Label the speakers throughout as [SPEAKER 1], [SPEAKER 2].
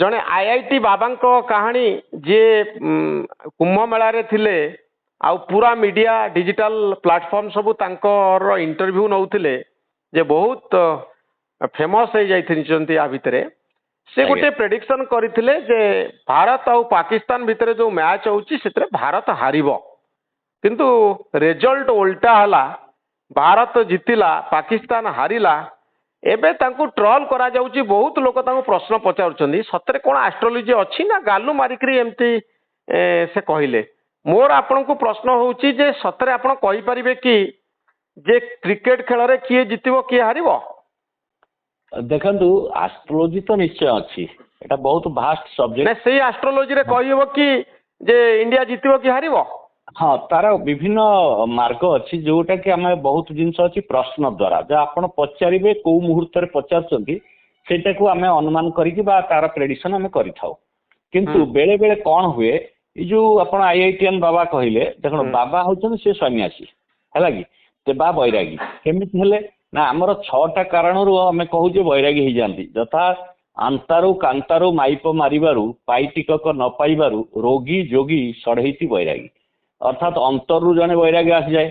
[SPEAKER 1] जड़े आईआईटी बाबा कहानी जे कुंभ मेला थिले आउ पूरा मीडिया डिजिटल प्लेटफॉर्म सब तांकर इंटरव्यू नौथिले जे बहुत फेमस हो जाइछन्ती आ भितरे से गोटे प्रेडिक्शन करथिले जे भारत और पाकिस्तान भितर जो मैच होउची सेतरे भारत हारिबो किंतु रिजल्ट उल्टा हला भारत जितिला पाकिस्तान हारिला एबे तांको ट्रोल करा जाउची बहुत लोक तांको प्रश्न पचारुचंदी सतरे कोन एस्ट्रोलॉजी अछि ना गालू मारिकरी एमती से कहिले मोर आपन को प्रश्न होउची जे सतरे आपन कहि परिबे कि जे क्रिकेट खेल रे किए जितिबो किए हारिबो
[SPEAKER 2] देखंतु एस्ट्रोलॉजी तो निश्चय अछि एटा बहुत भास्ट सब्जेक्ट
[SPEAKER 1] नै सेही एस्ट्रोलॉजी रे कहिबो कि जे इंडिया जितिबो कि हारिबो
[SPEAKER 2] हाँ तार विभिन्न मार्ग अच्छी जोटा कि आम बहुत जिनस अच्छी प्रश्न द्वारा जो आप पचारे कौ मुहूर्त पचार को आम अनुमान करके तार प्रेडिक्शन आम किंतु बेले बेले कौन हुए ये जो आप आईआईटीएन बाबा कहले देख बाबा होते से सन्यासी है कि बा बैरागी केमिति हेले ना आमर 6टा कारण आम कहूजे बैरागी हो जाती यथा आंतारू कांतारू माइप मारिबारू पाइटिकक न पाइबारू रोगी जोगी षढ़ेती बैरागी अर्थात अंतरु जने बैरागी आसी जाए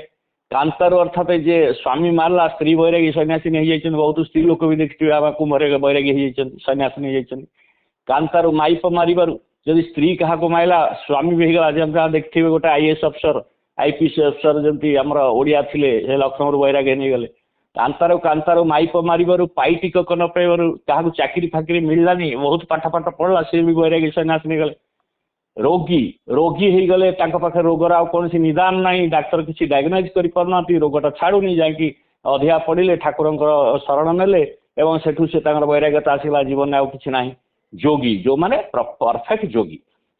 [SPEAKER 2] कांतारू अर्थात जे स्वामी मारला स्त्री बैरागी सन्यासी नहीं जाइछन बहुत स्त्री लोक भी देखिथिबे आबा कुमरे बैरागी हो जाइछन सन्यासी नहीं जाइछन कांतारू माइप मारिबारू जदि स्त्री कहा को माइला स्वामी भी गला जेम देखिथिबे गोटे आईएएस अफसर आईपीएस अफसर जंती हमर ओडिया थिले हे लक्ष्मण बैरागी नहीं गले कांतारू कांतारू माइप मारिबारू पाइटिक न पाइबारू काहाकू चाकरी फाकरी मिललानी बहुत पाठ पाठ पढ़ला से भी बैरागी सन्यासी नहीं गले रोगी रोगी हो गले पाखे रोगर आ कौन निदान ना डाक्तर किसी डायग्नोज कर पारना रोगटा छाड़ूनी जाकि अधिया पड़े ठाकुर शरण नेले सेठू से वैराग्यता आसला जीवन आउ कि ना जोगी जो माने परफेक्ट जोगी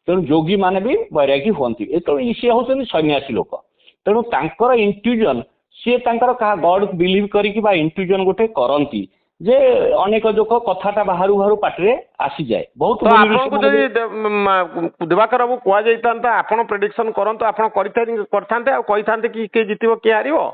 [SPEAKER 2] तेणु जोगी माने भी वैरागी हमें तेणु सी हूँ सन्यासी लोक तेणु तांकर इंट्यूजन सी क्या गॉड बिलीव करिकी इंट्यूजन गोटे करती जे अनेक जोक कथाटा बाहरु बाहरु पाटरे आसी जाए बहुत
[SPEAKER 1] तो आपको जदि दिवाकर बाबू कुआ जाइतांता आपण प्रेडिक्शन करंतो आपण करथांते आ कहिथांते कि के जितिबो के हारिबो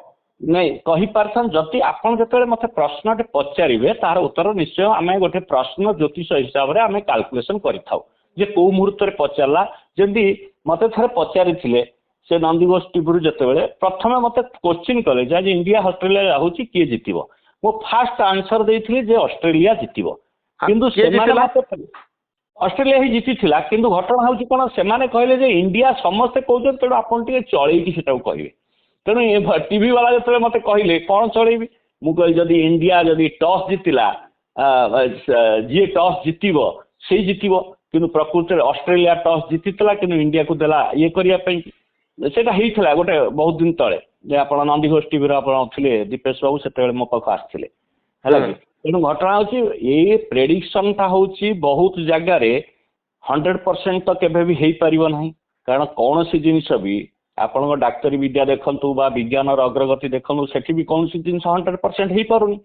[SPEAKER 2] नहीं कहि पारथान जति आपण जतले मते प्रश्नटे पचारिबे तार उत्तर निश्चय आमे गोटे प्रश्न ज्योतिष हिसाब रे आमे कैलकुलेशन करिथाउ जे को मुहूर्त रे पचारला जदि मते थरे पचारिथिले से नंदीघोष टीवी जतबेले प्रथमे मते क्वेश्चन कले जे इंडिया ऑस्ट्रेलिया होची के जितिबो मो फास्ट आंसर देइथिले जे ऑस्ट्रेलिया जितिबो किंतु ऑस्ट्रेलिया ही जीति थिला किंतु घटना होची कोन से माने कहले जे इंडिया समस्त कहउछन तेणु आपण टिके चळेकी सेटा कहबे तेणु ए टीवी वाला जतले मते कहले कोन चळेबी मु कहली जदी इंडिया जदी टॉस जितिला जे टॉस जितिबो से जितिबो किंतु प्रकृति ऑस्ट्रेलिया टॉस जितितला किंतु इंडिया को देला ये करिया पई सेटा हेइथला गोटे बहुत दिन तळे जे आपण नंदीघोष टीवी रे आपण थिले दीपेश बाबू सेतेबेले मो पाख आस्थिले हला तेणु घटना होची ये प्रेडिक्शन ता होची बहुत जगह रे 100% तो केबे भी हेई परिबो नाही कारण कौन सी जिनिस भी आपण डाक्तरी विद्या देखंतु बा विज्ञान र अग्रगति देखंतु सेठी भी कौन सी जिनिस 100% हेई पारुनी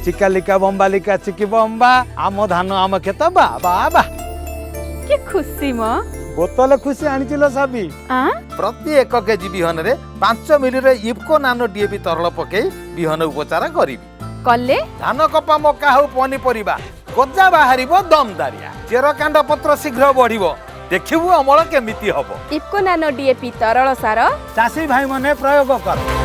[SPEAKER 3] चिकालिका बम्बालिका चिकी बम्बा आम धान आम खेत बाबा बा
[SPEAKER 4] के खुशी म
[SPEAKER 3] बोतल खुशी आनिचिलो साबी
[SPEAKER 5] प्रति 1 केजी बिहन रे 5 मिली रे इफको नानो डीएपी तरल पके बिहन उपचार करिवि
[SPEAKER 4] कले
[SPEAKER 5] धान कपा मका हो पनी परिबा गजा बाहरिबो दमदारिया चेर कांड पत्र शीघ्र बढ़िबो देखिबो अमल केमिति हबो
[SPEAKER 4] इफको नानो डीएपी तरल सार
[SPEAKER 3] चासी भाई मने प्रयोग कर